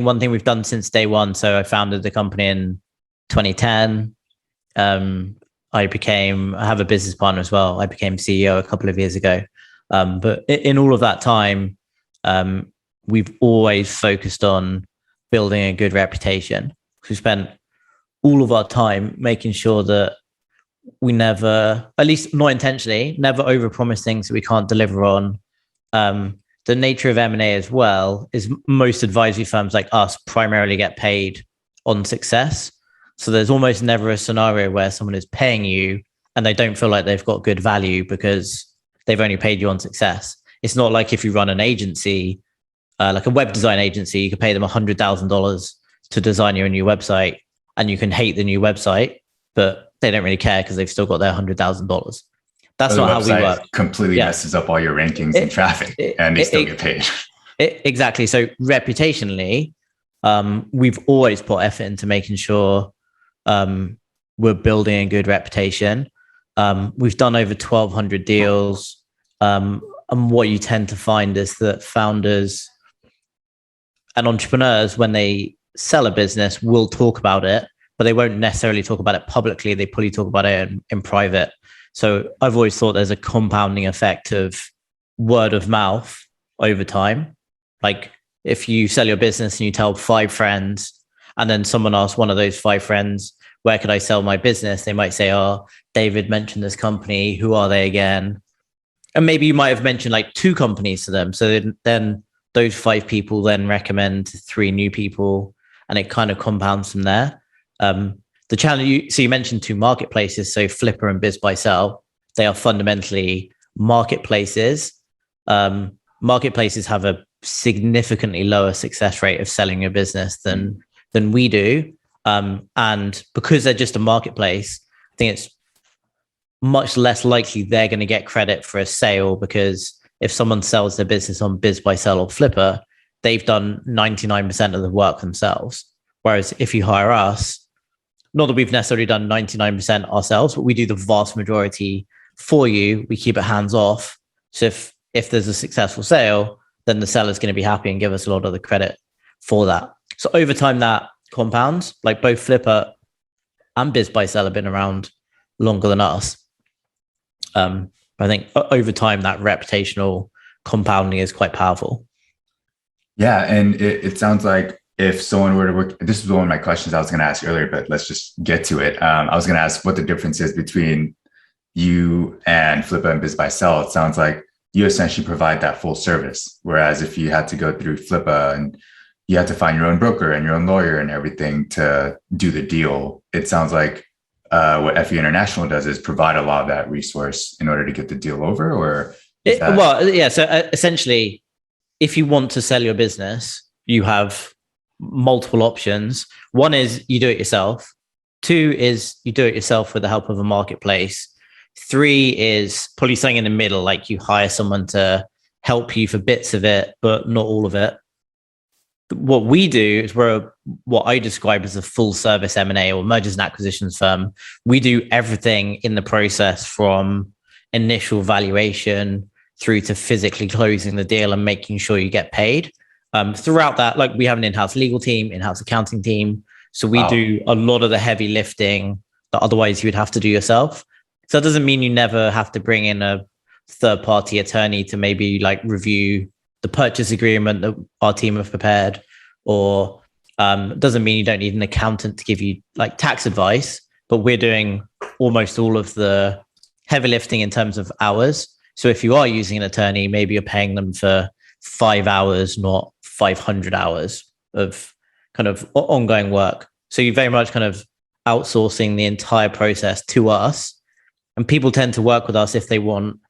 one thing we've done since day one. So I founded the company in 2010. I have a business partner as well. I became CEO a couple of years ago. But in all of that time, we've always focused on building a good reputation. We spent all of our time making sure that we never, at least not intentionally, never overpromise things that we can't deliver on. The nature of M&A as well is most advisory firms like us primarily get paid on success. So there's almost never a scenario where someone is paying you and they don't feel like they've got good value because they've only paid you on success. It's not like if you run an agency, like a web design agency, you could pay them $100,000 to design your new website and you can hate the new website, but they don't really care because they've still got their $100,000. That's not how we work. Completely messes up all your rankings and traffic, and they still get paid. Exactly. So reputationally, we've always put effort into making sure we're building a good reputation. We've done over 1,200 deals. And what you tend to find is that founders and entrepreneurs, when they sell a business, will talk about it, but they won't necessarily talk about it publicly. They probably talk about it in private. So I've always thought there's a compounding effect of word of mouth over time. Like if you sell your business and you tell 5 friends, and then someone asks one of those 5 friends, where could I sell my business? They might say, oh, David mentioned this company. Who are they again? And maybe you might have mentioned like 2 companies to them. So then those 5 people then recommend 3 new people, and it kind of compounds from there. The challenge, so you mentioned 2 marketplaces, so Flipper and Biz Buy Sell. They are fundamentally marketplaces. Marketplaces have a significantly lower success rate of selling your business than we do. And because they're just a marketplace, I think it's much less likely they're going to get credit for a sale, because if someone sells their business on Biz Buy Sell or Flipper, they've done 99% of the work themselves. Whereas if you hire us, not that we've necessarily done 99% ourselves, but we do the vast majority for you. We keep it hands off. So if there's a successful sale, then the seller's going to be happy and give us a lot of the credit for that. So over time, that compounds. Like both Flipper and Biz Buy Sell have been around longer than us. I think over time, that reputational compounding is quite powerful. Yeah. And it sounds like if someone were to work, this was one of my questions I was going to ask earlier, but let's just get to it. I was going to ask what the difference is between you and Flipper and Biz Buy Sell. It sounds like you essentially provide that full service. Whereas if you had to go through Flipper and you had to find your own broker and your own lawyer and everything to do the deal, it sounds like what FE International does is provide a lot of that resource in order to get the deal over, or? So essentially, if you want to sell your business, you have multiple options. One is you do it yourself. 2 is you do it yourself with the help of a marketplace. 3 is probably something in the middle, like you hire someone to help you for bits of it, but not all of it. What we do is we're what I describe as a full service M&A or mergers and acquisitions firm. We do everything in the process from initial valuation through to physically closing the deal and making sure you get paid. Throughout that, like we have an in-house legal team, in-house accounting team. So we do a lot of the heavy lifting that otherwise you would have to do yourself. So it doesn't mean you never have to bring in a third-party attorney to maybe like review the purchase agreement that our team have prepared, or doesn't mean you don't need an accountant to give you like tax advice, but we're doing almost all of the heavy lifting in terms of hours. So if you are using an attorney, maybe you're paying them for 5 hours, not 500 hours of kind of ongoing work. So you're very much kind of outsourcing the entire process to us. And people tend to work with us if they want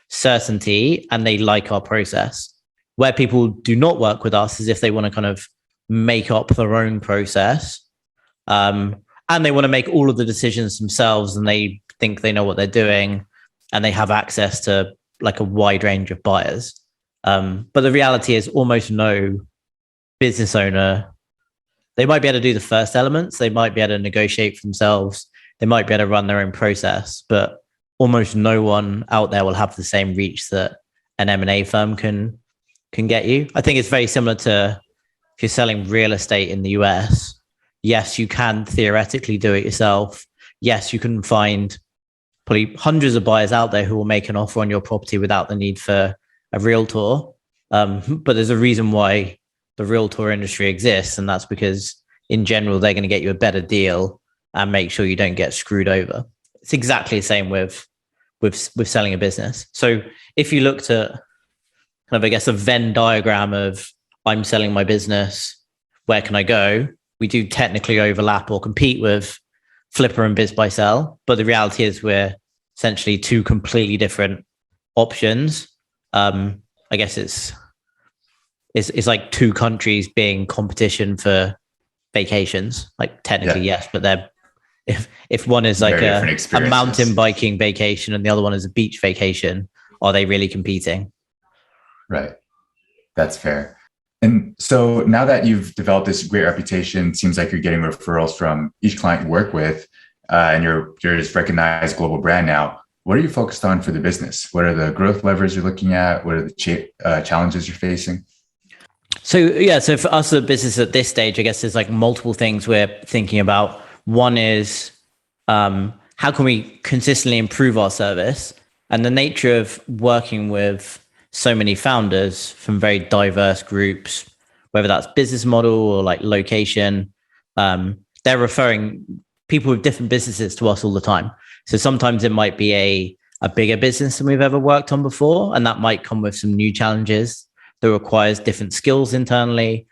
certainty and they like our process. Where people do not work with us is if they want to kind of make up their own process, and they want to make all of the decisions themselves, and they think they know what they're doing, and they have access to like a wide range of buyers. But the reality is almost no business owner, they might be able to do the first elements. They might be able to negotiate for themselves. They might be able to run their own process, but almost no one out there will have the same reach that an M&A firm can get you. I think it's very similar to if you're selling real estate in the US, yes, you can theoretically do it yourself. Yes, you can find probably hundreds of buyers out there who will make an offer on your property without the need for a realtor. But there's a reason why the realtor industry exists, and that's because in general they're going to get you a better deal and make sure you don't get screwed over. It's exactly the same with selling a business. So if you looked at kind of, I guess, a Venn diagram of I'm selling my business, where can I go? We do technically overlap or compete with Flipper and Biz by Sell, but the reality is we're essentially two completely different options. I guess it's like two countries being competition for vacations. Like technically, yes, but they're if one is like a mountain biking vacation and the other one is a beach vacation, are they really competing? Right. That's fair. And so now that you've developed this great reputation, seems like you're getting referrals from each client you work with, and you're this recognized global brand now. What are you focused on for the business? What are the growth levers you're looking at? What are the challenges you're facing? So for us, the business at this stage, I guess there's like multiple things we're thinking about. One is how can we consistently improve our service? And the nature of working with so many founders from very diverse groups, whether that's business model or like location, they're referring people with different businesses to us all the time. So sometimes it might be a bigger business than we've ever worked on before, and that might come with some new challenges that requires different skills internally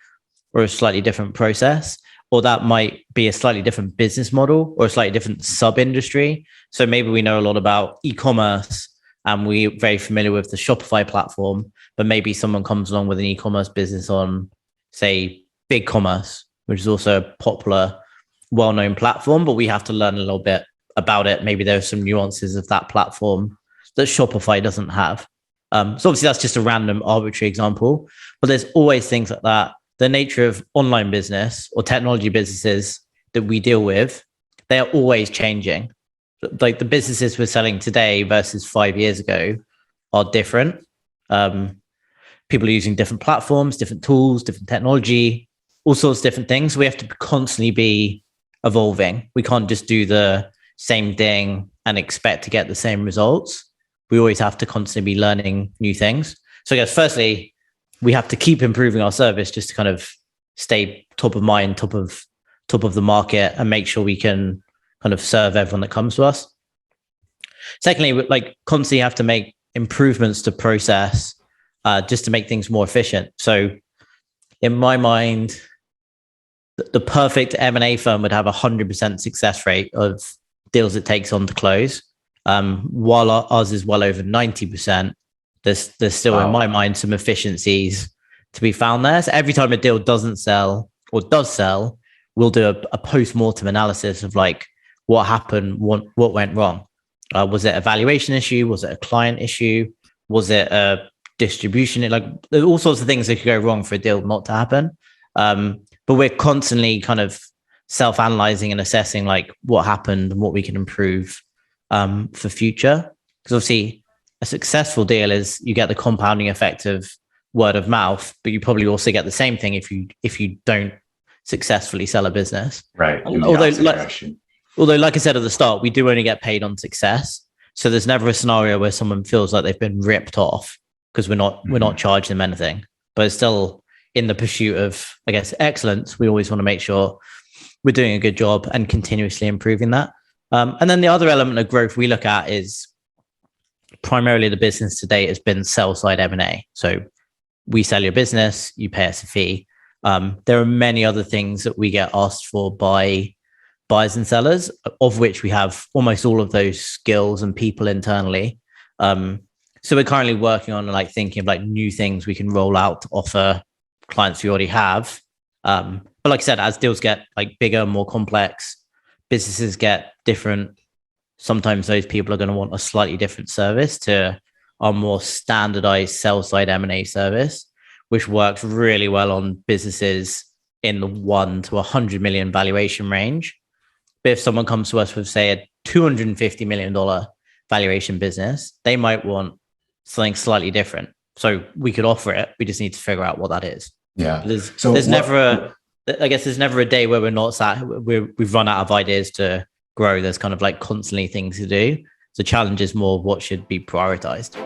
or a slightly different process, or that might be a slightly different business model or a slightly different sub-industry. So maybe we know a lot about e-commerce and we're very familiar with the Shopify platform, but maybe someone comes along with an e-commerce business on, say, BigCommerce, which is also a popular, well-known platform, but we have to learn a little bit about it. Maybe there are some nuances of that platform that Shopify doesn't have. So obviously that's just a random arbitrary example, but there's always things like that. The nature of online business or technology businesses that we deal with, they are always changing. Like the businesses we're selling today versus 5 years ago are different. People are using different platforms, different tools, different technology, all sorts of different things. We have to constantly be evolving. We can't just do the same thing and expect to get the same results. We always have to constantly be learning new things. So I guess firstly, we have to keep improving our service just to kind of stay top of mind, top of the market, and make sure we can kind of serve everyone that comes to us. Secondly, we like constantly have to make improvements to process just to make things more efficient. So in my mind, the perfect M&A firm would have 100% success rate of deals it takes on to close. While ours is well over 90%, there's still, in my mind, some efficiencies to be found there. So every time a deal doesn't sell or does sell, we'll do a post-mortem analysis of like what happened, what went wrong. Was it a valuation issue? Was it a client issue? Was it a distribution? Like there's all sorts of things that could go wrong for a deal not to happen. But we're constantly kind of self-analyzing and assessing like what happened and what we can improve for future. Because obviously a successful deal is you get the compounding effect of word of mouth, but you probably also get the same thing if you don't successfully sell a business. Right. Although like I said at the start, we do only get paid on success. So there's never a scenario where someone feels like they've been ripped off because we're not charging them anything. But it's still in the pursuit of, I guess, excellence. We always want to make sure we're doing a good job and continuously improving that. And then the other element of growth we look at is primarily the business today has been sell-side M&A. So we sell your business, you pay us a fee. There are many other things that we get asked for by buyers and sellers, of which we have almost all of those skills and people internally. So we're currently working on like thinking of like new things we can roll out to offer clients we already have. But like I said, as deals get like bigger, more complex, businesses get different. Sometimes those people are going to want a slightly different service to our more standardized sell-side M&A service, which works really well on businesses in the 1 to 100 million valuation range. But if someone comes to us with, say, a $250 million valuation business, they might want something slightly different. So we could offer it. We just need to figure out what that is. Yeah. There's never I guess there's never a day where we've run out of ideas to grow. There's kind of like constantly things to do. The challenge is more what should be prioritized.